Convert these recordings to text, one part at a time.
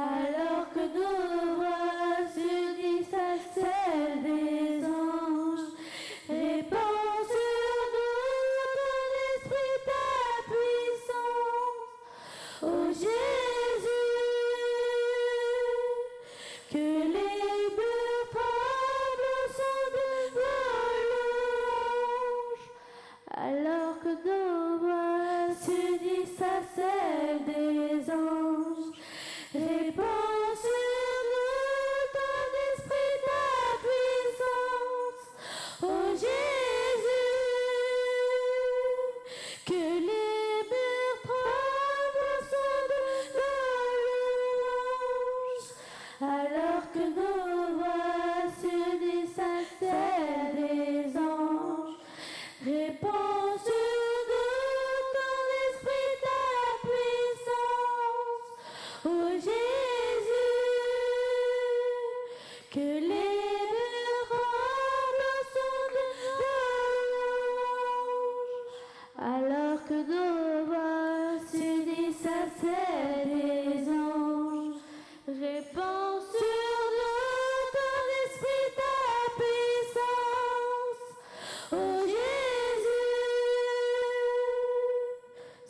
Alors que nos voix s'unissent à celles des anges, répands sur nous ton esprit, ta puissance. Ô Jésus, que les murs tremblent au son de nos louanges. Alors que nos voix s'unissent à celles des anges, répands sur nous ton esprit, ta puissance. Ô Jésus, que les murs tremblent au son de nos louanges. Alors que nos voix s'unissent à celles des anges, répands sur nous ton esprit, ta puissance. Ô Jésus, que les murs tremblent au son de nos louanges. Alors que nos voix s'unissent à celles des anges, répands sur nous ton esprit, ta puissance. Ô Jésus,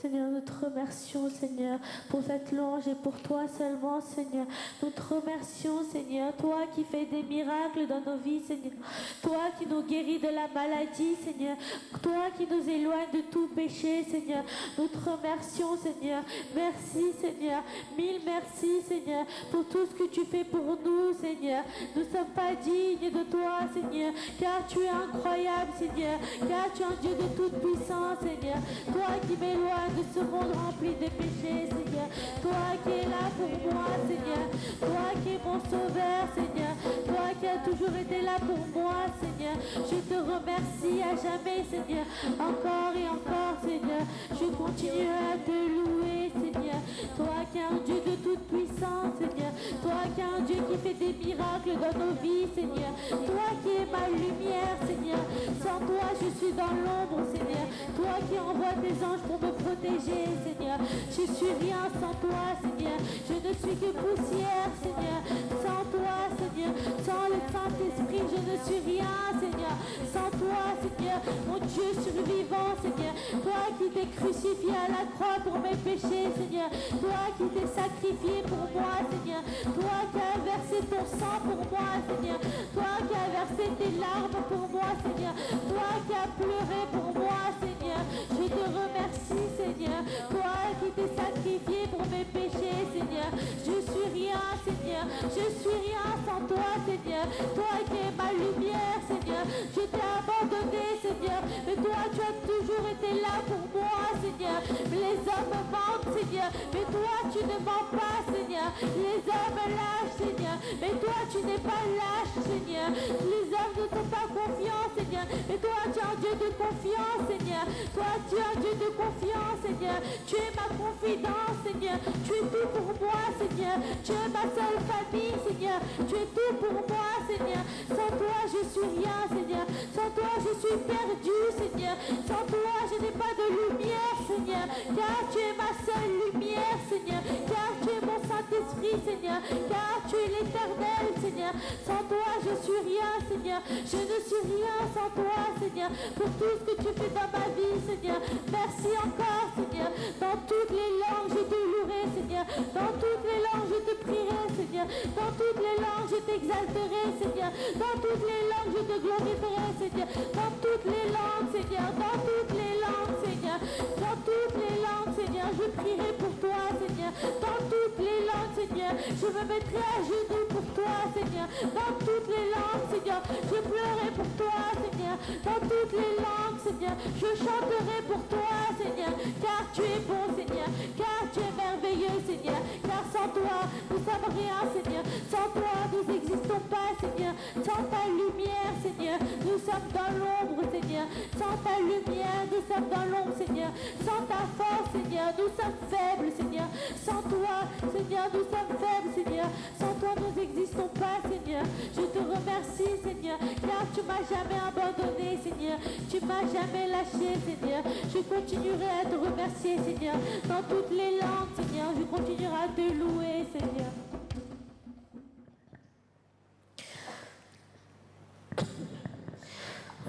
Seigneur, nous te remercions, Seigneur, pour cette louange et pour toi seulement, Seigneur. Nous te remercions, Seigneur, toi qui fais des miracles dans nos vies, Seigneur. Toi qui nous guéris de la maladie, Seigneur. Toi qui nous éloignes de tout péché, Seigneur. Nous te remercions, Seigneur. Merci, Seigneur. Mille merci, Seigneur, pour tout ce que tu fais pour nous, Seigneur. Nous ne sommes pas dignes de toi, Seigneur, car tu es incroyable, Seigneur, car tu es un Dieu de toute puissance, Seigneur. Toi qui m'éloignes de ce monde rempli de péchés, Seigneur. Toi qui es là pour moi, Seigneur. Toi qui es mon sauveur, Seigneur. Toi qui as toujours été là pour moi, Seigneur. Je te remercie à jamais, Seigneur. Encore et encore, Seigneur. Je continuerai à te louer, Seigneur. Toi qui es un Dieu de toute puissance, Seigneur. Toi qui es un Dieu qui fait des miracles dans nos vies, Seigneur. Toi qui es ma lumière, Seigneur. Sans toi, je suis dans l'ombre, Seigneur. Toi qui envoies tes anges pour me protéger, Seigneur. Je suis rien sans toi, Seigneur. Je ne suis que poussière, Seigneur. Sans toi, Seigneur. Sans le Saint-Esprit, je ne suis rien, Seigneur. Sans toi, Seigneur, mon Dieu survivant, Seigneur. Toi qui t'es crucifié à la croix pour mes péchés, Seigneur. Toi qui t'es sacrifié pour moi, Seigneur. Toi qui as versé ton sang pour moi, Seigneur. Toi qui as versé tes larmes pour moi, Seigneur. Toi qui as pleuré pour moi, Seigneur. Je te remercie, Seigneur. Toi qui t'es sacrifié pour mes péchés, Seigneur. Je suis rien, Seigneur. Je suis rien sans toi, Seigneur. Toi qui es ma lumière, Seigneur. Je t'ai abandonné, Seigneur. Mais toi, tu as toujours été là pour moi, Seigneur. Les hommes mentent, Seigneur. Mais toi, tu ne mens pas, Seigneur. Les hommes lâchent, Seigneur. Mais toi, tu n'es pas lâche, Seigneur. Les hommes ne sont pas confiants, Seigneur. Mais toi, tu es un Dieu de confiance, Seigneur. Toi, tu es un Dieu de confiance, Seigneur. Tu es ma confidence, Seigneur. Tu es tout pour moi, Seigneur. Tu es ma seule famille, Seigneur. Tu es tout pour moi, Seigneur. Sans toi, je suis rien, Seigneur. Sans toi, je suis perdu, Seigneur. Sans toi, je n'ai pas de lumière, Seigneur. Car tu es ma seule lumière, Seigneur. Car tu es mon Saint-Esprit, Seigneur. Car tu es l'éternel, Seigneur. Sans toi, je suis rien, Seigneur. Je ne suis rien sans toi, Seigneur. Pour tout ce que tu fais dans ma vie, Seigneur. Merci encore, Seigneur. Dans toutes les langues, je te louerai, Seigneur. Dans toutes les langues, je te prierai, Seigneur. Dans toutes les langues, je t'exalterai, Seigneur. Dans toutes les langues, je te glorifierai, Seigneur. Dans toutes les langues, Seigneur. Dans toutes les langues, Seigneur. Dans toutes les langues, Seigneur. Je prierai pour toi, Seigneur. Dans toutes les langues, Seigneur. Je me mettrai à genoux pour toi, Seigneur. Dans toutes les langues, Seigneur. Je pleurerai pour toi, Seigneur. Dans toutes les langues, Seigneur. Je chanterai pour toi, Seigneur. Car tu es bon, Seigneur. Car tu es merveilleux, Seigneur. Car sans toi, nous sommes rien, Seigneur. Sans toi, nous n'existons pas, Seigneur. Sans ta lumière, Seigneur, nous sommes dans l'ombre, Seigneur. Sans ta lumière, nous sommes dans l'ombre, Seigneur. Sans ta force, Seigneur, nous sommes faibles, Seigneur. Sans toi, Seigneur, nous sommes faibles, Seigneur. Sans toi, nous n'existons pas, Seigneur. Je te remercie, Seigneur, car tu m'as jamais abandonné, Seigneur. Tu m'as jamais lâché, Seigneur. Je continuerai à te remercier, Seigneur. Dans toutes les langues, Seigneur. Je continuerai à te louer, Seigneur.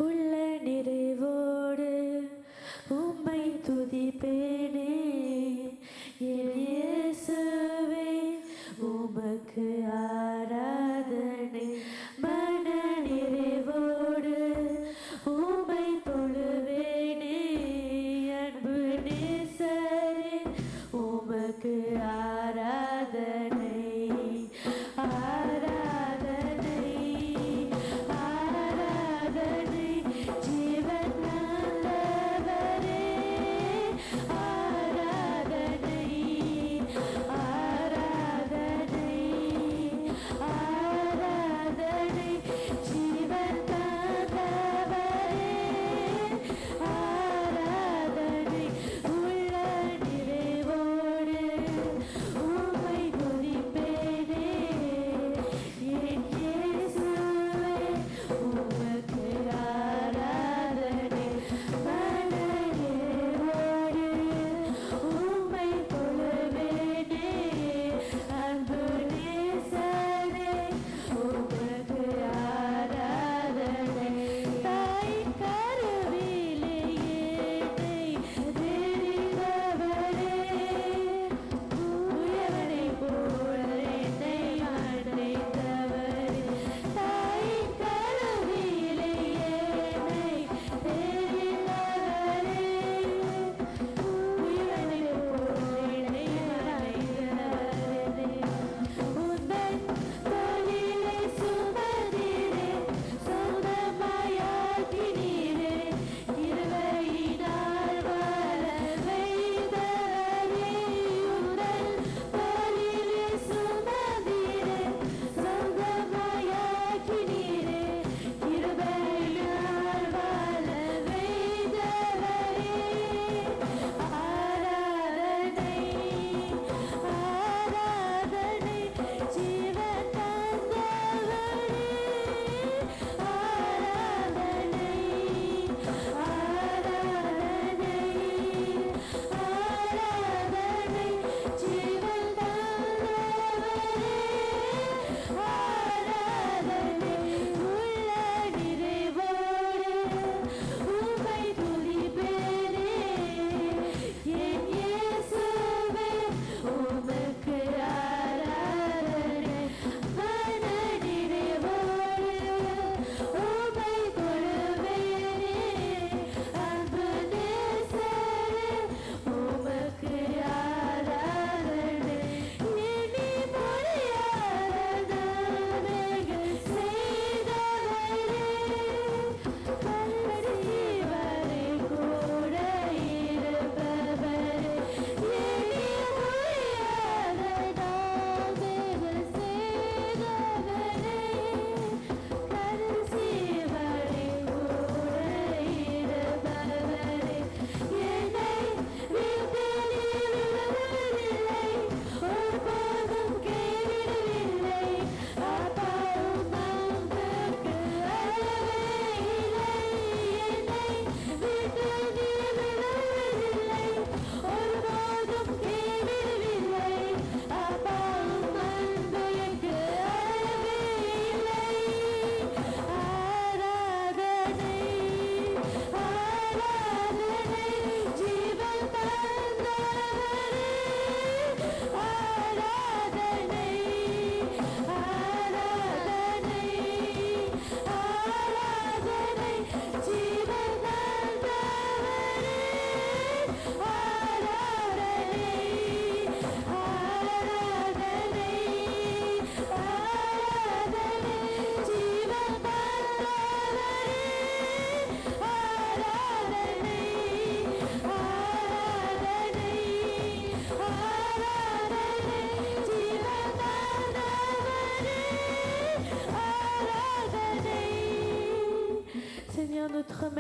உள்ள நிறைவோடு உம்மை துதிப்பேனே என் இயேசுவே உமக்கு ஆராதனை மன நிறைவோடு உம்மை தொழுவேனே அன்பு நேசரே உமக்கு ஆராதனை ஆராதனை ஆராதனை ஜீவனான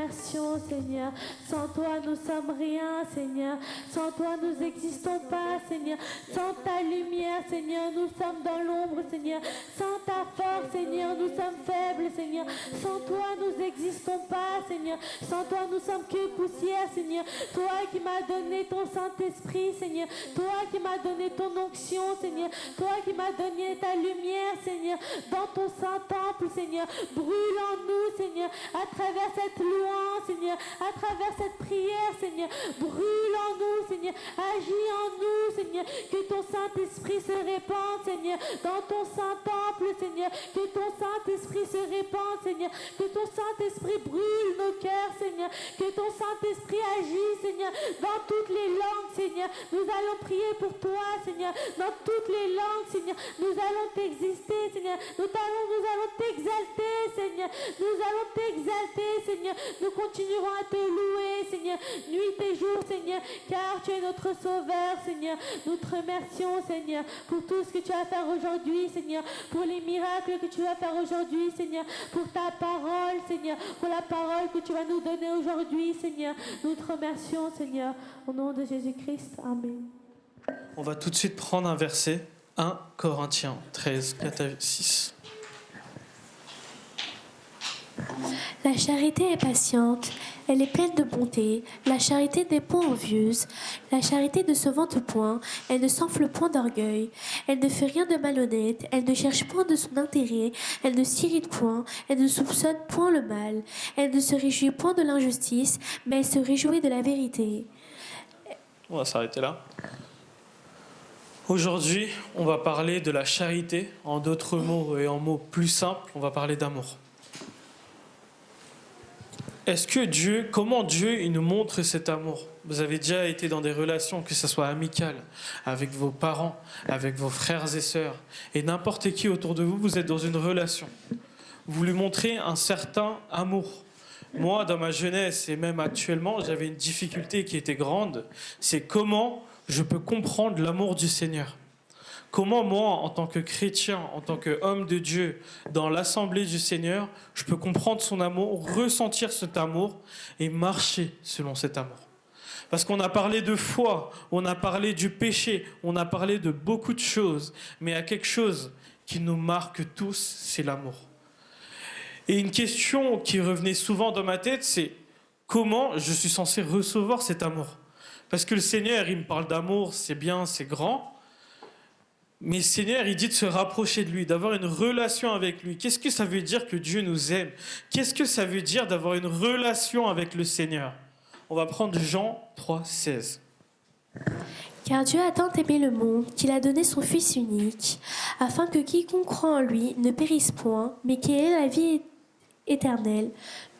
remercions, Seigneur. Sans toi, nous sommes rien, Seigneur. Sans toi, nous n'existons pas, Seigneur. Sans ta lumière, Seigneur, nous sommes dans l'ombre, Seigneur. Sans ta force, Seigneur, nous sommes faibles, Seigneur. Sans toi, nous n'existons pas, Seigneur. Sans toi, nous sommes que poussière, Seigneur. Toi qui m'as donné ton Saint-Esprit, Seigneur. Toi qui m'as donné ton onction, Seigneur. Toi qui m'as donné ta lumière, Seigneur. Dans ton Saint-Temple, Seigneur. Brûle en nous, Seigneur. À travers cette louange, Seigneur. À travers cette prière, Seigneur. Brûle en nous, Seigneur. Agis en nous, Seigneur. Que ton Saint-Esprit se répande, Seigneur. Dans ton Saint-Temple, Seigneur. Que ton Saint-Esprit se répande, Seigneur. Que ton Saint-Esprit brûle nos cœurs, Seigneur. Que ton Saint-Esprit agisse, Seigneur. Dans toutes les langues, Seigneur. Nous allons prier pour toi, Seigneur. Dans toutes les langues, Seigneur. Nous allons t'exister, Seigneur. Nous allons t'exalter, Seigneur. Nous allons t'exalter, Seigneur. Nous continuerons à te louer, Seigneur. Nuit et jour, Seigneur. Car tu es notre Sauveur, Seigneur. Nous te remercions, Seigneur, pour tout ce que tu vas faire aujourd'hui, Seigneur. Pour les miracles que tu vas faire aujourd'hui, Seigneur. Pour ta parole, Seigneur. Pour la parole que tu vas nous donner aujourd'hui, Seigneur. Nous te remercions, Seigneur. Au nom de Jésus-Christ. Amen. On va tout de suite prendre un verset. 1 Corinthiens 13, 4 à 6. La charité est patiente, elle est pleine de bonté. La charité n'est point envieuse. La charité ne se vante point, elle ne s'enfle point d'orgueil. Elle ne fait rien de malhonnête, elle ne cherche point de son intérêt, elle ne s'irrite point, elle ne soupçonne point le mal. Elle ne se réjouit point de l'injustice, mais elle se réjouit de la vérité. On va s'arrêter là. Aujourd'hui, on va parler de la charité. En d'autres mots et en mots plus simples, on va parler d'amour. Comment Dieu il nous montre cet amour? Vous avez déjà été dans des relations, que ce soit amicales, avec vos parents, avec vos frères et sœurs, et n'importe qui autour de vous, vous êtes dans une relation. Vous lui montrez un certain amour. Moi, dans ma jeunesse et même actuellement, j'avais une difficulté qui était grande, c'est comment je peux comprendre l'amour du Seigneur. Comment moi, en tant que chrétien, en tant qu'homme de Dieu, dans l'assemblée du Seigneur, je peux comprendre son amour, ressentir cet amour et marcher selon cet amour. Parce qu'on a parlé de foi, on a parlé du péché, on a parlé de beaucoup de choses, mais il y a quelque chose qui nous marque tous, c'est l'amour. Et une question qui revenait souvent dans ma tête, c'est comment je suis censé recevoir cet amour? Parce que le Seigneur, il me parle d'amour, c'est bien, c'est grand. Mais le Seigneur, il dit de se rapprocher de lui, d'avoir une relation avec lui. Qu'est-ce que ça veut dire que Dieu nous aime? Qu'est-ce que ça veut dire d'avoir une relation avec le Seigneur? On va prendre Jean 3, 16. Car Dieu a tant aimé le monde qu'il a donné son Fils unique, afin que quiconque croit en lui ne périsse point, mais qu'il ait la vie éternelle.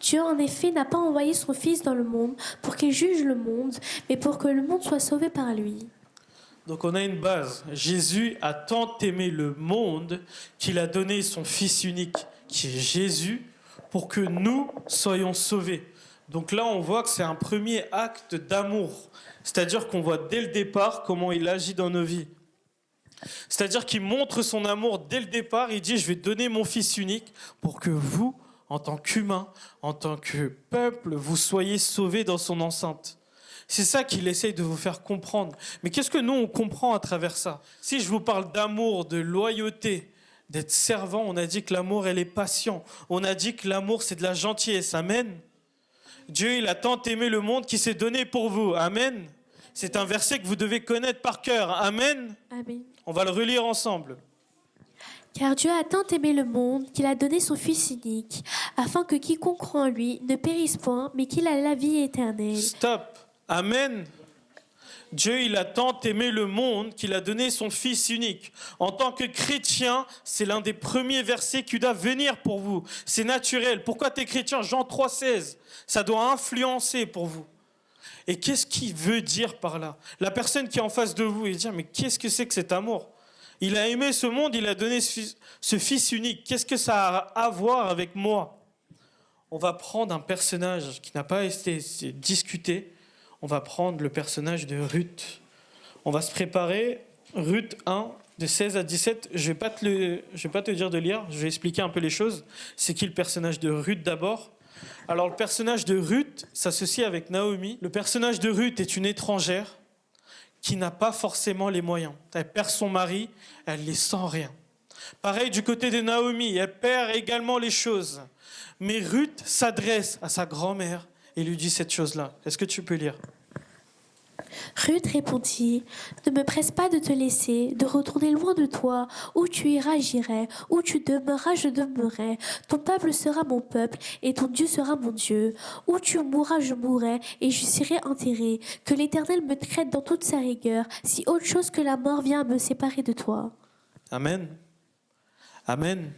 Dieu, en effet, n'a pas envoyé son Fils dans le monde pour qu'il juge le monde, mais pour que le monde soit sauvé par lui. Donc on a une base. Jésus a tant aimé le monde qu'il a donné son Fils unique, qui est Jésus, pour que nous soyons sauvés. Donc là, on voit que c'est un premier acte d'amour. C'est-à-dire qu'on voit dès le départ comment il agit dans nos vies. C'est-à-dire qu'il montre son amour dès le départ. Il dit, je vais donner mon Fils unique pour que vous, en tant qu'humains, en tant que peuple, vous soyez sauvés dans son enceinte. C'est ça qu'il essaye de vous faire comprendre. Mais qu'est-ce que nous, on comprend à travers ça? Si je vous parle d'amour, de loyauté, d'être servant, on a dit que l'amour, elle est patient. On a dit que l'amour, c'est de la gentillesse. Amen. Dieu, il a tant aimé le monde qu'il s'est donné pour vous. Amen. C'est un verset que vous devez connaître par cœur. Amen. Amen. On va le relire ensemble. Car Dieu a tant aimé le monde qu'il a donné son Fils unique, afin que quiconque croit en lui ne périsse point, mais qu'il ait la vie éternelle. Stop. Amen. Dieu, il a tant aimé le monde qu'il a donné son Fils unique. En tant que chrétien, c'est l'un des premiers versets qui doit venir pour vous. C'est naturel. Pourquoi tu es chrétien? Jean 3, 16. Ça doit influencer pour vous. Et qu'est-ce qu'il veut dire par là? La personne qui est en face de vous, il dit, mais qu'est-ce que c'est que cet amour? Il a aimé ce monde, il a donné ce Fils unique. Qu'est-ce que ça a à voir avec moi? On va prendre un personnage qui n'a pas été discuté. On va prendre le personnage de Ruth. On va se préparer. Ruth 1, de 16 à 17. Je vais pas te dire de lire, je vais expliquer un peu les choses. C'est qui le personnage de Ruth d'abord? Alors le personnage de Ruth s'associe avec Naomi. Le personnage de Ruth est une étrangère qui n'a pas forcément les moyens. Elle perd son mari, elle les sent rien. Pareil du côté de Naomi, elle perd également les choses. Mais Ruth s'adresse à sa grand-mère et lui dit cette chose-là. Est-ce que tu peux lire ? Ruth répondit, ne me presse pas de te laisser, de retourner loin de toi. Où tu iras, j'irai. Où tu demeureras, je demeurerai. Ton peuple sera mon peuple, et ton Dieu sera mon Dieu. Où tu mourras, je mourrai, et je serai enterré. Que l'Éternel me traite dans toute sa rigueur, si autre chose que la mort vient à me séparer de toi. Amen. Amen.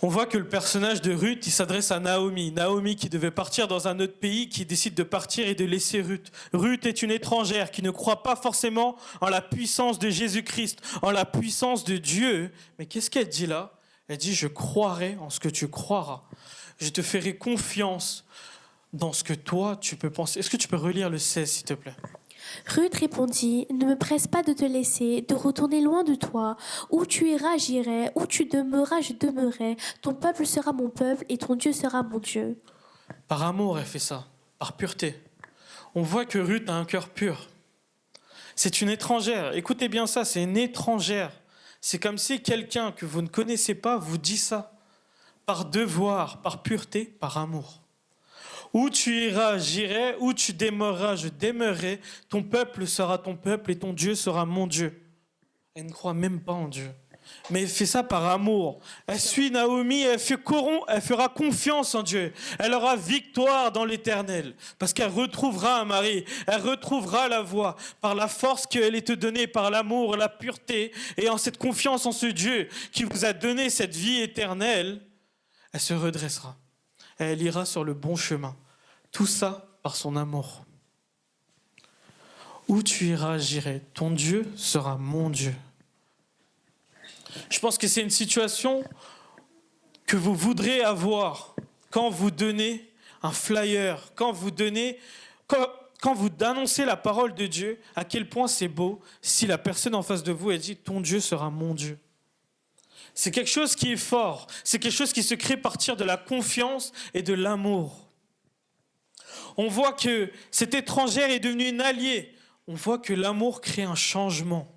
On voit que le personnage de Ruth, il s'adresse à Naomi. Naomi qui devait partir dans un autre pays, qui décide de partir et de laisser Ruth. Ruth est une étrangère qui ne croit pas forcément en la puissance de Jésus-Christ, en la puissance de Dieu. Mais qu'est-ce qu'elle dit là ? Elle dit, je croirai en ce que tu croiras. Je te ferai confiance dans ce que toi, tu peux penser. Est-ce que tu peux relire le 16, s'il te plaît ? Ruth répondit, ne me presse pas de te laisser, de retourner loin de toi. Où tu iras, j'irai. Où tu demeureras, je demeurerai. Ton peuple sera mon peuple et ton Dieu sera mon Dieu. Par amour, elle fait ça, par pureté. On voit que Ruth a un cœur pur. C'est une étrangère. Écoutez bien ça, c'est une étrangère. C'est comme si quelqu'un que vous ne connaissez pas vous dit ça. Par devoir, par pureté, par amour. Où tu iras, j'irai. Où tu demeureras, je demeurerai. Ton peuple sera ton peuple et ton Dieu sera mon Dieu. Elle ne croit même pas en Dieu. Mais elle fait ça par amour. Elle suit Naomi, elle fera confiance en Dieu. Elle aura victoire dans l'Éternel. Parce qu'elle retrouvera un mari. Elle retrouvera la voie. Par la force qu'elle est te donnée, par l'amour, la pureté. Et en cette confiance en ce Dieu qui vous a donné cette vie éternelle, elle se redressera. Elle ira sur le bon chemin. Tout ça par son amour. Où tu iras, j'irai. Ton Dieu sera mon Dieu. Je pense que c'est une situation que vous voudrez avoir quand vous donnez un flyer, quand vous annoncez la parole de Dieu, à quel point c'est beau si la personne en face de vous, elle dit « ton Dieu sera mon Dieu ». C'est quelque chose qui est fort, c'est quelque chose qui se crée à partir de la confiance et de l'amour. On voit que cette étrangère est devenue une alliée. On voit que l'amour crée un changement.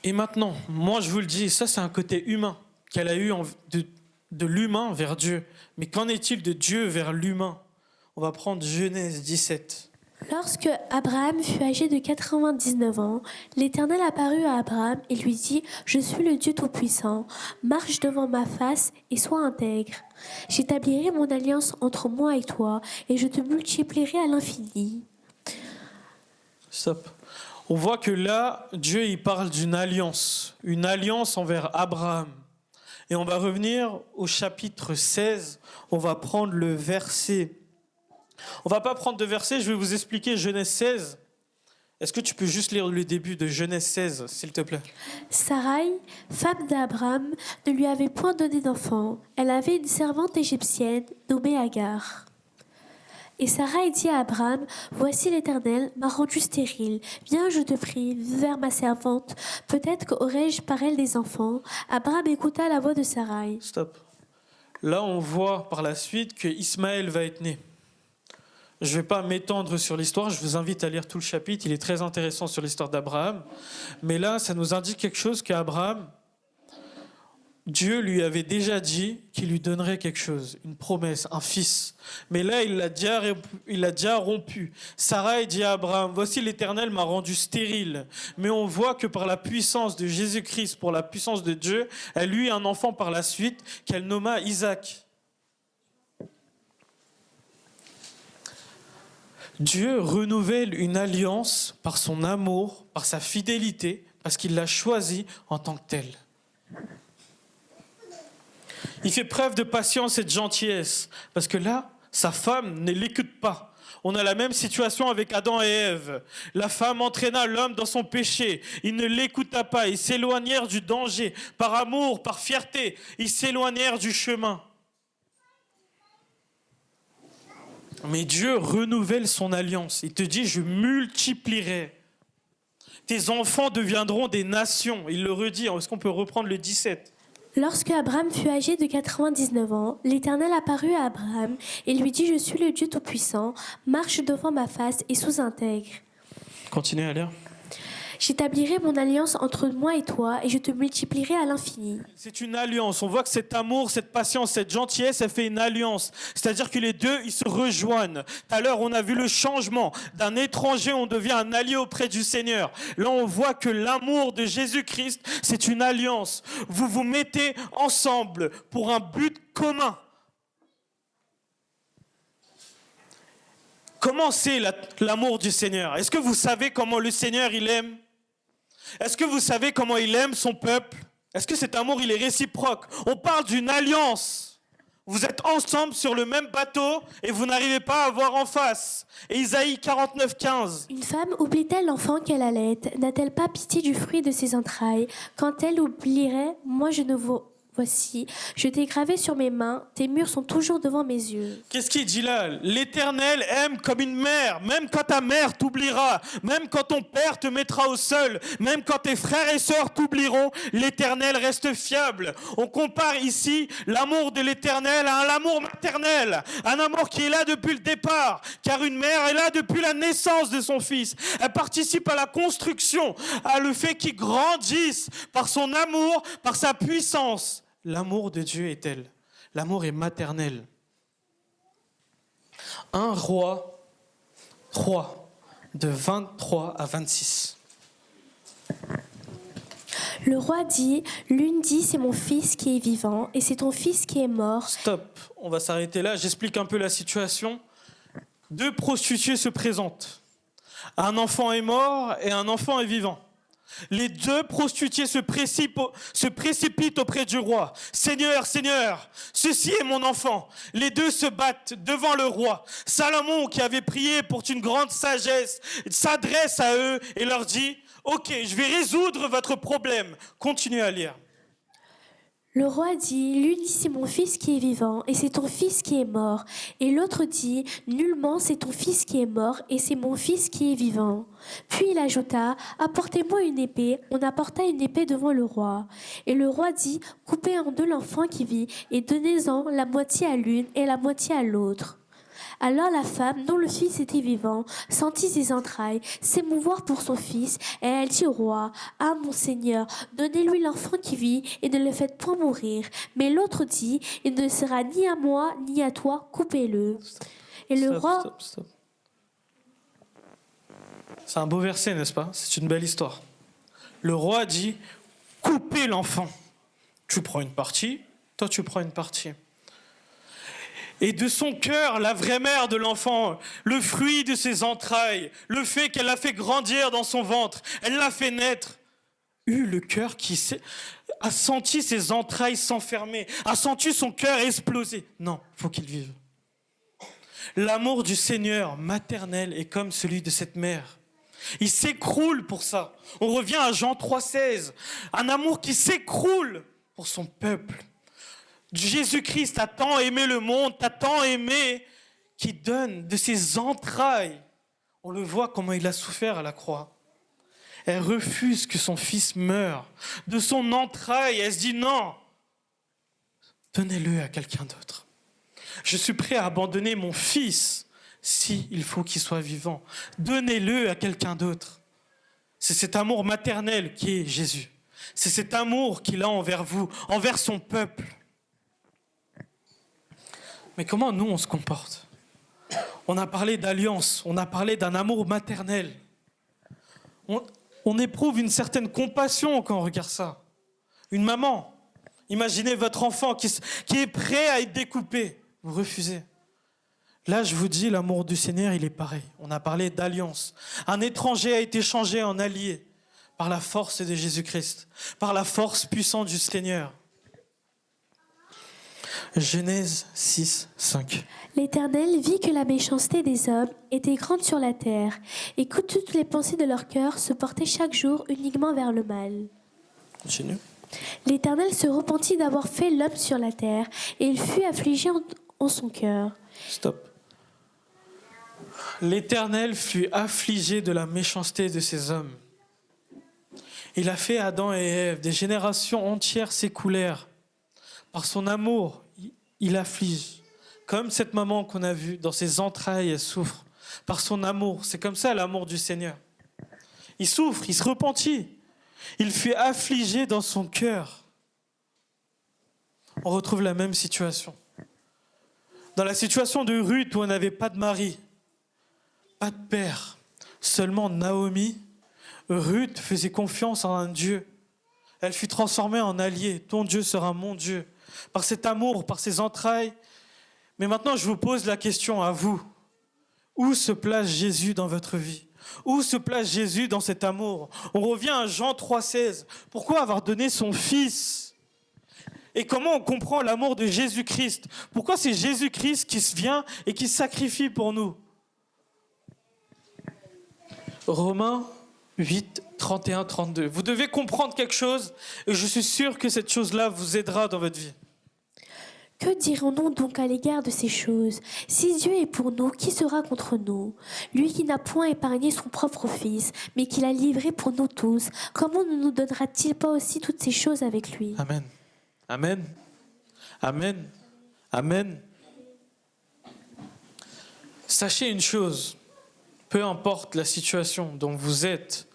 Et maintenant, moi je vous le dis, ça c'est un côté humain qu'elle a eu de l'humain vers Dieu. Mais qu'en est-il de Dieu vers l'humain ? On va prendre Genèse 17. Lorsque Abraham fut âgé de 99 ans, l'Éternel apparut à Abraham et lui dit « Je suis le Dieu Tout-Puissant, marche devant ma face et sois intègre. J'établirai mon alliance entre moi et toi et je te multiplierai à l'infini. » Stop. On voit que là, Dieu il parle d'une alliance envers Abraham. Et on va revenir au chapitre 16, on va prendre le verset. On ne va pas prendre de verset, je vais vous expliquer Genèse 16. Est-ce que tu peux juste lire le début de Genèse 16, s'il te plaît ? Sarai, femme d'Abraham, ne lui avait point donné d'enfant. Elle avait une servante égyptienne nommée Agar. Et Sarai dit à Abraham, « Voici l'Éternel m'a rendu stérile. Viens, je te prie, vers ma servante. Peut-être qu'aurai-je par elle des enfants. » Abraham écouta la voix de Sarai. Stop. Là, on voit par la suite que Ismaël va être né. Je ne vais pas m'étendre sur l'histoire, je vous invite à lire tout le chapitre, il est très intéressant sur l'histoire d'Abraham. Mais là, ça nous indique quelque chose qu'Abraham, Dieu lui avait déjà dit qu'il lui donnerait quelque chose, une promesse, un fils. Mais là, il l'a déjà rompu. Sarai dit à Abraham, « Voici l'Éternel m'a rendu stérile. » Mais on voit que par la puissance de Jésus-Christ, pour la puissance de Dieu, elle eut un enfant par la suite qu'elle nomma Isaac. Dieu renouvelle une alliance par son amour, par sa fidélité, parce qu'il l'a choisi en tant que tel. Il fait preuve de patience et de gentillesse, parce que là, sa femme ne l'écoute pas. On a la même situation avec Adam et Ève. La femme entraîna l'homme dans son péché. Il ne l'écouta pas, ils s'éloignèrent du danger. Par amour, par fierté, ils s'éloignèrent du chemin. Mais Dieu renouvelle son alliance. Il te dit, je multiplierai. Tes enfants deviendront des nations. Il le redit. Est-ce qu'on peut reprendre le 17 ? Lorsque Abraham fut âgé de 99 ans, l'Éternel apparut à Abraham et lui dit « Je suis le Dieu Tout-Puissant, marche devant ma face et sois intègre. Continuez à lire. J'établirai mon alliance entre moi et toi et je te multiplierai à l'infini. » C'est une alliance. On voit que cet amour, cette patience, cette gentillesse, elle fait une alliance. C'est-à-dire que les deux, ils se rejoignent. Tout à l'heure, on a vu le changement. D'un étranger, on devient un allié auprès du Seigneur. Là, on voit que l'amour de Jésus-Christ, c'est une alliance. Vous vous mettez ensemble pour un but commun. Comment c'est l'amour du Seigneur? Est-ce que vous savez comment le Seigneur, il aime? Est-ce que vous savez comment il aime son peuple? Est-ce que cet amour, il est réciproque? On parle d'une alliance. Vous êtes ensemble sur le même bateau et vous n'arrivez pas à voir en face. Et Isaïe 49:15. Une femme oublie-t-elle l'enfant qu'elle allait? N'a-t-elle pas pitié du fruit de ses entrailles? Quand elle oublierait, moi je ne voici, je t'ai gravé sur mes mains, tes murs sont toujours devant mes yeux. Qu'est-ce qu'il dit là? L'Éternel aime comme une mère, même quand ta mère t'oubliera, même quand ton père te mettra au sol, même quand tes frères et sœurs t'oublieront, l'Éternel reste fiable. On compare ici l'amour de l'Éternel à l'amour maternel, un amour qui est là depuis le départ, car une mère est là depuis la naissance de son fils. Elle participe à la construction, à le fait qu'il grandisse par son amour, par sa puissance. L'amour de Dieu est tel. L'amour est maternel. Un roi de 23 à 26. Le roi dit, l'une dit, c'est mon fils qui est vivant, et c'est ton fils qui est mort. Stop, on va s'arrêter là. J'explique un peu la situation. Deux prostituées se présentent. Un enfant est mort et un enfant est vivant. Les deux prostituées se précipitent auprès du roi. « Seigneur, Seigneur, ceci est mon enfant. » Les deux se battent devant le roi. Salomon, qui avait prié pour une grande sagesse, s'adresse à eux et leur dit « Ok, je vais résoudre votre problème. » Continuez à lire. Le roi dit, l'une dit, c'est mon fils qui est vivant, et c'est ton fils qui est mort. Et l'autre dit, nullement, c'est ton fils qui est mort, et c'est mon fils qui est vivant. Puis il ajouta, apportez-moi une épée. On apporta une épée devant le roi. Et le roi dit, coupez en deux l'enfant qui vit, et donnez-en la moitié à l'une et la moitié à l'autre. Alors la femme, dont le fils était vivant, sentit ses entrailles s'émouvoir pour son fils, et elle dit au roi, « Ah, mon Seigneur, donnez-lui l'enfant qui vit, et ne le faites point mourir. » Mais l'autre dit, « Il ne sera ni à moi, ni à toi, coupez-le. » Et le roi... Stop. C'est un beau verset, n'est-ce pas? C'est une belle histoire. Le roi dit, « Coupez l'enfant. » Tu prends une partie, toi tu prends une partie. Et de son cœur, la vraie mère de l'enfant, le fruit de ses entrailles, le fait qu'elle l'a fait grandir dans son ventre, elle l'a fait naître, eut le cœur qui a senti ses entrailles s'enfermer, a senti son cœur exploser. Non, il faut qu'il vive. L'amour du Seigneur maternel est comme celui de cette mère. Il s'écroule pour ça. On revient à Jean 3,16. Un amour qui s'écroule pour son peuple. Jésus-Christ a tant aimé le monde, a tant aimé qu'il donne de ses entrailles. On le voit comment il a souffert à la croix. Elle refuse que son fils meure. De son entraille, elle se dit non, donnez-le à quelqu'un d'autre. Je suis prêt à abandonner mon fils s'il faut qu'il soit vivant. Donnez-le à quelqu'un d'autre. C'est cet amour maternel qui est Jésus. C'est cet amour qu'il a envers vous, envers son peuple. Mais comment nous on se comporte? On a parlé d'alliance, on a parlé d'un amour maternel. On éprouve une certaine compassion quand on regarde ça. Une maman, imaginez votre enfant qui est prêt à être découpé. Vous refusez. Là, je vous dis, l'amour du Seigneur, il est pareil. On a parlé d'alliance. Un étranger a été changé en allié par la force de Jésus-Christ, par la force puissante du Seigneur. Genèse 6, 5. L'Éternel vit que la méchanceté des hommes était grande sur la terre, et que toutes les pensées de leur cœur se portaient chaque jour uniquement vers le mal. Continue. L'Éternel se repentit d'avoir fait l'homme sur la terre, et il fut affligé en son cœur. Stop. L'Éternel fut affligé de la méchanceté de ces hommes. Il a fait Adam et Ève, des générations entières s'écoulèrent. Par son amour, il afflige. Comme cette maman qu'on a vue, dans ses entrailles, elle souffre. Par son amour, c'est comme ça l'amour du Seigneur. Il souffre, il se repentit. Il fut affligé dans son cœur. On retrouve la même situation. Dans la situation de Ruth, où on n'avait pas de mari, pas de père, seulement Naomi, Ruth faisait confiance en un Dieu. Elle fut transformée en allié. Ton Dieu sera mon Dieu. Par cet amour, par ses entrailles. Mais maintenant, je vous pose la question à vous. Où se place Jésus dans votre vie ? Où se place Jésus dans cet amour ? On revient à Jean 3,16. Pourquoi avoir donné son Fils ? Et comment on comprend l'amour de Jésus-Christ ? Pourquoi c'est Jésus-Christ qui vient et qui sacrifie pour nous ? Romains 8, 31, 32. Vous devez comprendre quelque chose et je suis sûr que cette chose-là vous aidera dans votre vie. Que dirons-nous donc à l'égard de ces choses ? Si Dieu est pour nous, qui sera contre nous ? Lui qui n'a point épargné son propre Fils, mais qui l'a livré pour nous tous, comment ne nous donnera-t-il pas aussi toutes ces choses avec lui ? Amen. Amen. Amen. Amen. Sachez une chose, peu importe la situation dont vous êtes,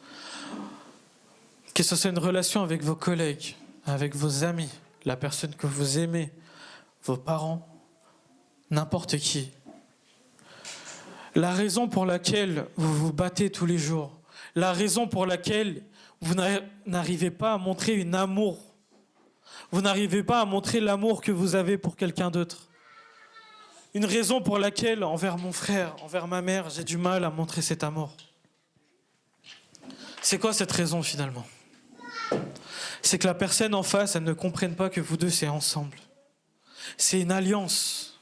que ce soit une relation avec vos collègues, avec vos amis, la personne que vous aimez, vos parents, n'importe qui. La raison pour laquelle vous vous battez tous les jours, la raison pour laquelle vous n'arrivez pas à montrer un amour, vous n'arrivez pas à montrer l'amour que vous avez pour quelqu'un d'autre. Une raison pour laquelle, envers mon frère, envers ma mère, j'ai du mal à montrer cet amour. C'est quoi cette raison finalement ? C'est que la personne en face, elle ne comprenne pas que vous deux, c'est ensemble. C'est une alliance.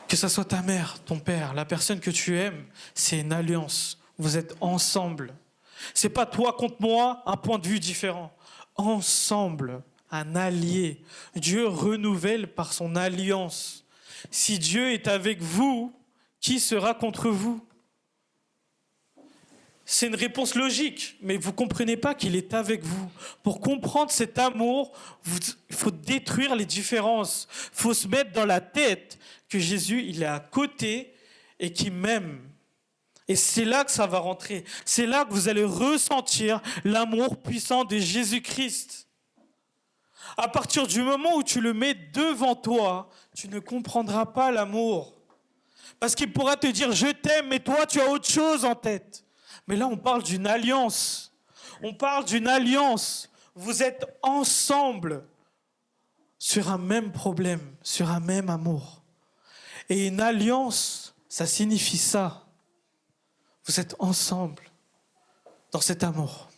Que ce soit ta mère, ton père, la personne que tu aimes, c'est une alliance. Vous êtes ensemble. C'est pas toi contre moi, un point de vue différent. Ensemble, un allié. Dieu renouvelle par son alliance. Si Dieu est avec vous, qui sera contre vous ? C'est une réponse logique, mais vous ne comprenez pas qu'il est avec vous. Pour comprendre cet amour, il faut détruire les différences. Il faut se mettre dans la tête que Jésus, il est à côté et qu'il m'aime. Et c'est là que ça va rentrer. C'est là que vous allez ressentir l'amour puissant de Jésus-Christ. À partir du moment où tu le mets devant toi, tu ne comprendras pas l'amour. Parce qu'il pourra te dire « je t'aime », mais toi, tu as autre chose en tête. Mais là, on parle d'une alliance. On parle d'une alliance. Vous êtes ensemble sur un même problème, sur un même amour. Et une alliance, ça signifie ça. Vous êtes ensemble dans cet amour.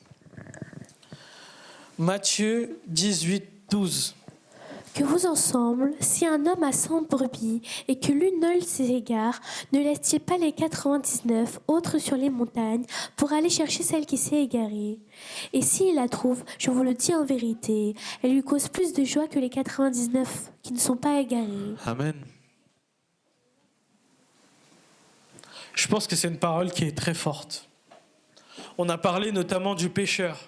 Matthieu 18, 12. Que vous ensemble, si un homme a 100 brebis et que l'une ne ses égare, ne laisse-t-il pas les 99 autres sur les montagnes pour aller chercher celle qui s'est égarée ? Et s'il la trouve, je vous le dis en vérité, elle lui cause plus de joie que les 99 qui ne sont pas égarés. Amen. Je pense que c'est une parole qui est très forte. On a parlé notamment du pécheur.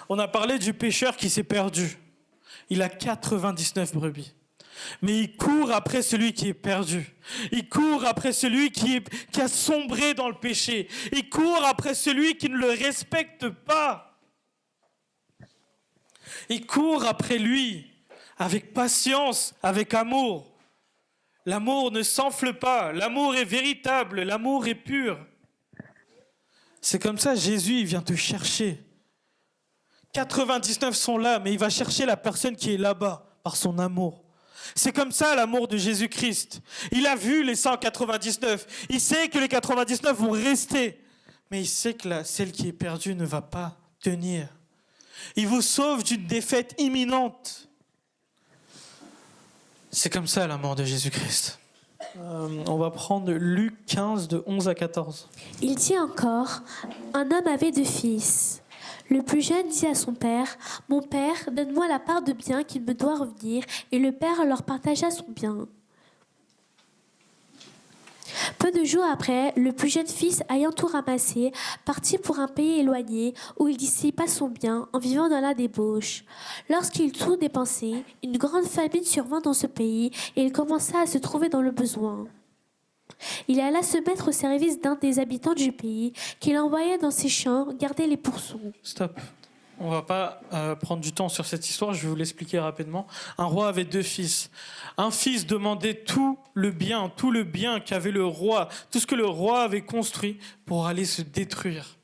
On a parlé du pécheur qui s'est perdu. Il a 99 brebis. Mais il court après celui qui est perdu. Il court après celui qui a sombré dans le péché. Il court après celui qui ne le respecte pas. Il court après lui avec patience, avec amour. L'amour ne s'enfle pas. L'amour est véritable. L'amour est pur. C'est comme ça, Jésus, il vient te chercher. 99 sont là, mais il va chercher la personne qui est là-bas par son amour. C'est comme ça l'amour de Jésus-Christ. Il a vu les 199. Il sait que les 99 vont rester. Mais il sait que celle qui est perdue ne va pas tenir. Il vous sauve d'une défaite imminente. C'est comme ça l'amour de Jésus-Christ. On va prendre Luc 15, de 11 à 14. Il dit encore, un homme avait 2 fils. Le plus jeune dit à son père, « Mon père, donne-moi la part de bien qu'il me doit revenir. » Et le père leur partagea son bien. Peu de jours après, le plus jeune fils, ayant tout ramassé, partit pour un pays éloigné où il dissipa son bien en vivant dans la débauche. Lorsqu'il eut tout dépensé, une grande famine survint dans ce pays et il commença à se trouver dans le besoin. Il alla se mettre au service d'un des habitants du pays qu'il envoya dans ses champs garder les pourceaux. Stop. On va pas prendre du temps sur cette histoire, je vais vous l'expliquer rapidement. Un roi avait 2 fils. Un fils demandait tout le bien qu'avait le roi, tout ce que le roi avait construit pour aller se détruire.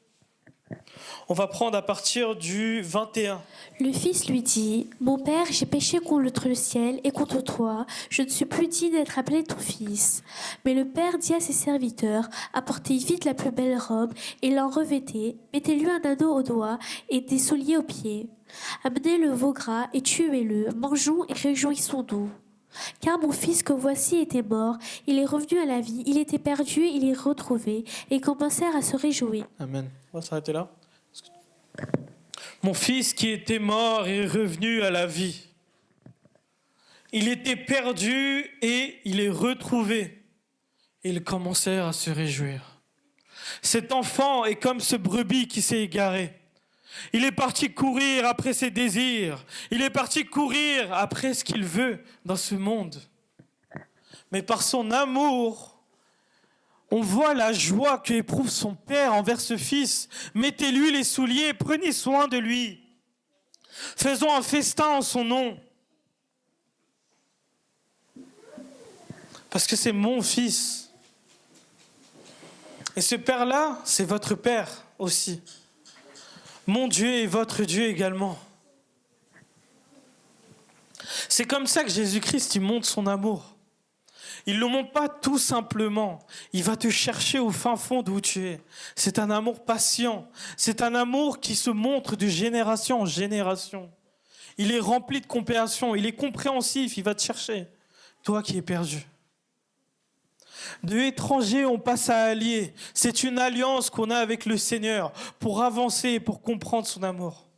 On va prendre à partir du 21. Le fils lui dit : « Mon père, j'ai péché contre le ciel et contre toi. Je ne suis plus digne d'être appelé ton fils. » Mais le père dit à ses serviteurs : « Apportez vite la plus belle robe et l'en revêtez. Mettez-lui un anneau au doigt et des souliers aux pieds. Amenez le veau gras et tuez-le. Mangeons et réjouissons-nous. Car mon fils que voici était mort, il est revenu à la vie, il était perdu, il est retrouvé. » Et ils commencèrent à se réjouir. Amen. On va s'arrêter là. Mon fils qui était mort est revenu à la vie. Il était perdu et il est retrouvé. Et ils commencèrent à se réjouir. Cet enfant est comme ce brebis qui s'est égaré. Il est parti courir après ses désirs. Il est parti courir après ce qu'il veut dans ce monde. Mais par son amour, on voit la joie qu'éprouve son père envers ce fils. Mettez-lui les souliers, prenez soin de lui. Faisons un festin en son nom. Parce que c'est mon fils. Et ce père-là, c'est votre père aussi. Mon Dieu est votre Dieu également. C'est comme ça que Jésus-Christ, il montre son amour. Il ne le montre pas tout simplement. Il va te chercher au fin fond d'où tu es. C'est un amour patient. C'est un amour qui se montre de génération en génération. Il est rempli de compassion. Il est compréhensif. Il va te chercher. Toi qui es perdu. De étranger, on passe à allié. C'est une alliance qu'on a avec le Seigneur pour avancer et pour comprendre son amour.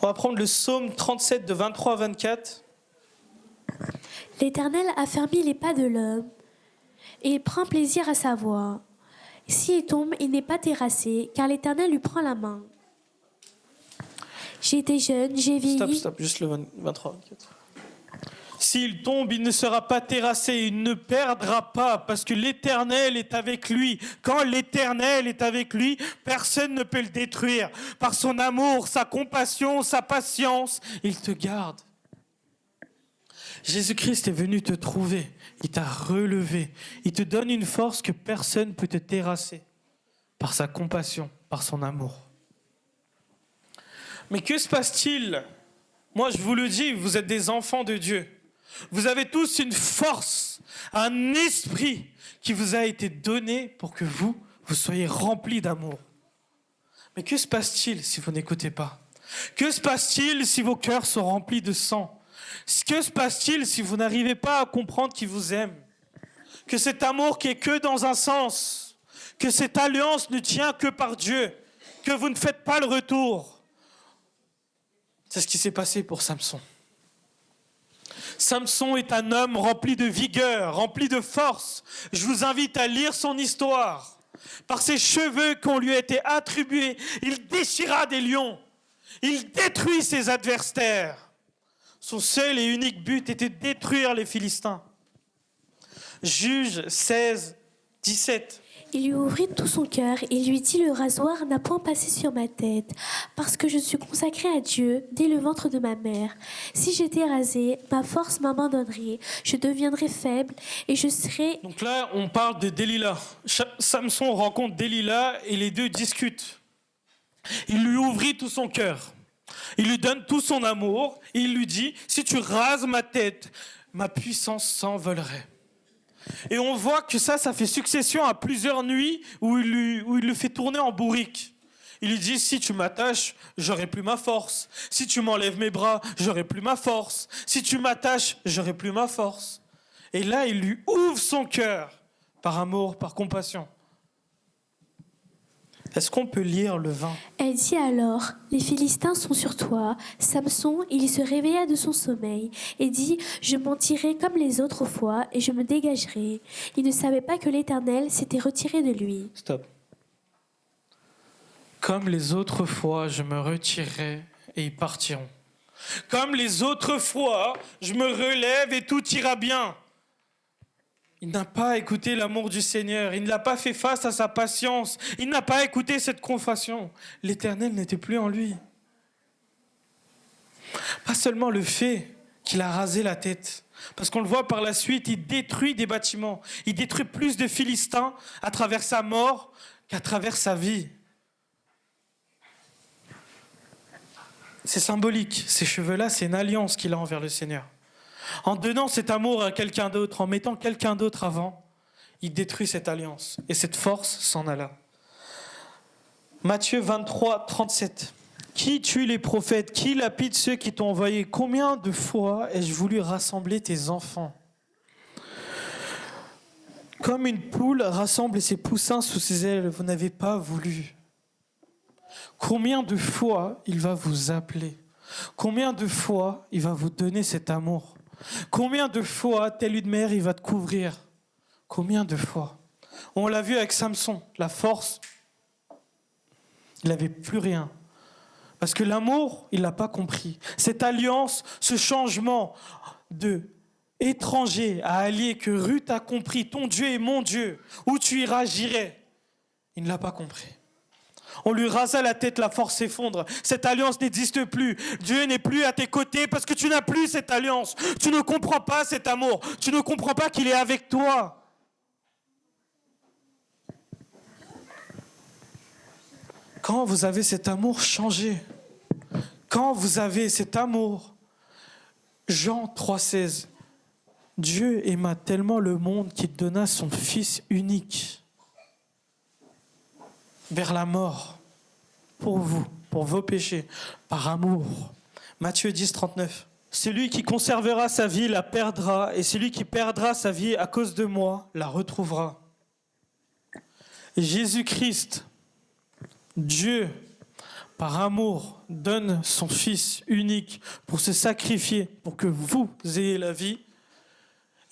On va prendre le psaume 37 de 23 à 24. L'Éternel affermit les pas de l'homme et il prend plaisir à sa voix. S'il tombe, il n'est pas terrassé, car l'Éternel lui prend la main. J'ai été jeune, j'ai vieilli. Stop, juste le 23, 24. S'il tombe, il ne sera pas terrassé, il ne perdra pas, parce que l'Éternel est avec lui. Quand l'Éternel est avec lui, personne ne peut le détruire. Par son amour, sa compassion, sa patience, il te garde. Jésus-Christ est venu te trouver, il t'a relevé, il te donne une force que personne ne peut te terrasser, par sa compassion, par son amour. Mais que se passe-t-il ? Moi je vous le dis, vous êtes des enfants de Dieu. Vous avez tous une force, un esprit qui vous a été donné pour que vous soyez remplis d'amour. Mais que se passe-t-il si vous n'écoutez pas ? Que se passe-t-il si vos cœurs sont remplis de sang ? Que se passe-t-il si vous n'arrivez pas à comprendre qu'il vous aime ? Que cet amour qui est que dans un sens, que cette alliance ne tient que par Dieu, que vous ne faites pas le retour. C'est ce qui s'est passé pour Samson. Samson est un homme rempli de vigueur, rempli de force. Je vous invite à lire son histoire. Par ses cheveux qui ont lui été attribués, il déchira des lions. Il détruit ses adversaires. Son seul et unique but était de détruire les Philistins. Juge 16, 17. Il lui ouvrit tout son cœur et lui dit : « Le rasoir n'a point passé sur ma tête, parce que je suis consacré à Dieu dès le ventre de ma mère. Si j'étais rasé, ma force m'abandonnerait, je deviendrais faible et je serais... » Donc là, on parle de Delilah. Samson rencontre Delilah et les deux discutent. Il lui ouvrit tout son cœur. Il lui donne tout son amour. Et il lui dit : « Si tu rases ma tête, ma puissance s'envolerait. » Et on voit que ça fait succession à plusieurs nuits où il le fait tourner en bourrique. Il lui dit : « Si tu m'attaches, j'aurai plus ma force. Si tu m'enlèves mes bras, j'aurai plus ma force. Si tu m'attaches, j'aurai plus ma force. » Et là, il lui ouvre son cœur par amour, par compassion. Est-ce qu'on peut lire le 20? Elle dit alors, les Philistins sont sur toi. Samson, il se réveilla de son sommeil et dit, je mentirai comme les autres fois et je me dégagerai. Il ne savait pas que l'Éternel s'était retiré de lui. Stop. Comme les autres fois, je me retirerai et ils partiront. Comme les autres fois, je me relève et tout ira bien. Il n'a pas écouté l'amour du Seigneur. Il ne l'a pas fait face à sa patience. Il n'a pas écouté cette confession. L'Éternel n'était plus en lui. Pas seulement le fait qu'il a rasé la tête. Parce qu'on le voit par la suite, il détruit des bâtiments. Il détruit plus de Philistins à travers sa mort qu'à travers sa vie. C'est symbolique. Ces cheveux-là, c'est une alliance qu'il a envers le Seigneur. En donnant cet amour à quelqu'un d'autre, en mettant quelqu'un d'autre avant, il détruit cette alliance. Et cette force s'en alla. Matthieu 23, 37. Qui tue les prophètes? Qui lapide ceux qui t'ont envoyé? Combien de fois ai-je voulu rassembler tes enfants? Comme une poule rassemble ses poussins sous ses ailes, vous n'avez pas voulu. Combien de fois il va vous appeler? Combien de fois il va vous donner cet amour? Combien de fois, telle une mère, il va te couvrir? Combien de fois? On l'a vu avec Samson, la force, il n'avait plus rien. Parce que l'amour, il ne l'a pas compris. Cette alliance, ce changement de étranger à allié que Ruth a compris, ton Dieu est mon Dieu, où tu iras, j'irai. Il ne l'a pas compris. On lui rasa la tête, la force s'effondre. Cette alliance n'existe plus. Dieu n'est plus à tes côtés parce que tu n'as plus cette alliance. Tu ne comprends pas cet amour. Tu ne comprends pas qu'il est avec toi. Quand vous avez cet amour, changez. Quand vous avez cet amour, Jean 3,16, Dieu aima tellement le monde qu'il donna son Fils unique vers la mort, pour vous, pour vos péchés, par amour. Matthieu 10, 39. Celui qui conservera sa vie la perdra, et celui qui perdra sa vie à cause de moi la retrouvera. Jésus-Christ, Dieu, par amour, donne son Fils unique pour se sacrifier, pour que vous ayez la vie.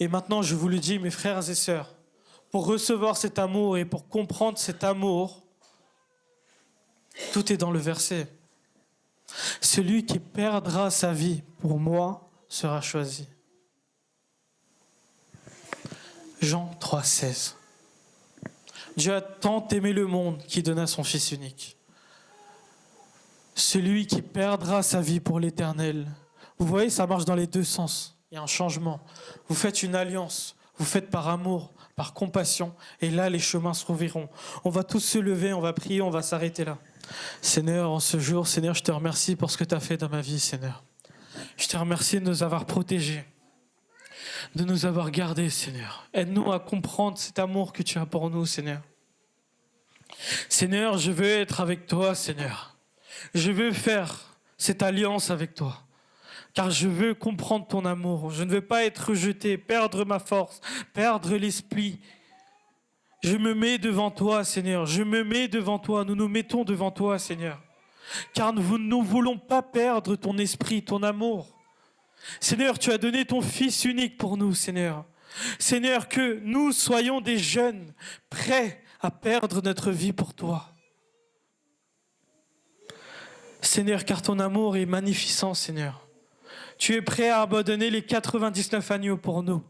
Et maintenant, je vous le dis, mes frères et sœurs, pour recevoir cet amour et pour comprendre cet amour, tout est dans le verset. Celui qui perdra sa vie pour moi sera choisi. Jean 3,16. Dieu a tant aimé le monde qu'il donna son Fils unique. Celui qui perdra sa vie pour l'éternel. Vous voyez, ça marche dans les deux sens. Il y a un changement. Vous faites une alliance. Vous faites par amour, par compassion. Et là, les chemins se rouvriront. On va tous se lever, on va prier, on va s'arrêter là. Seigneur, en ce jour, Seigneur, je te remercie pour ce que tu as fait dans ma vie, Seigneur. Je te remercie de nous avoir protégés, de nous avoir gardés, Seigneur. Aide-nous à comprendre cet amour que tu as pour nous, Seigneur. Seigneur, je veux être avec toi, Seigneur. Je veux faire cette alliance avec toi, car je veux comprendre ton amour. Je ne veux pas être rejeté, perdre ma force, perdre l'esprit. Je me mets devant toi, Seigneur. Je me mets devant toi. Nous nous mettons devant toi, Seigneur. Car nous ne voulons pas perdre ton esprit, ton amour. Seigneur, tu as donné ton Fils unique pour nous, Seigneur. Seigneur, que nous soyons des jeunes prêts à perdre notre vie pour toi. Seigneur, car ton amour est magnificent, Seigneur. Tu es prêt à abandonner les 99 agneaux pour nous.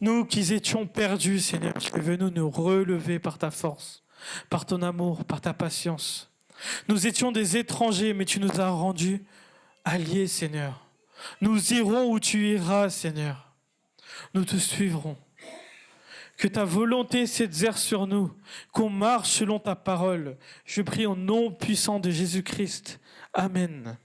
Nous qui étions perdus, Seigneur, tu es venu nous relever par ta force, par ton amour, par ta patience. Nous étions des étrangers, mais tu nous as rendus alliés, Seigneur. Nous irons où tu iras, Seigneur. Nous te suivrons. Que ta volonté s'exerce sur nous, qu'on marche selon ta parole. Je prie au nom puissant de Jésus-Christ. Amen.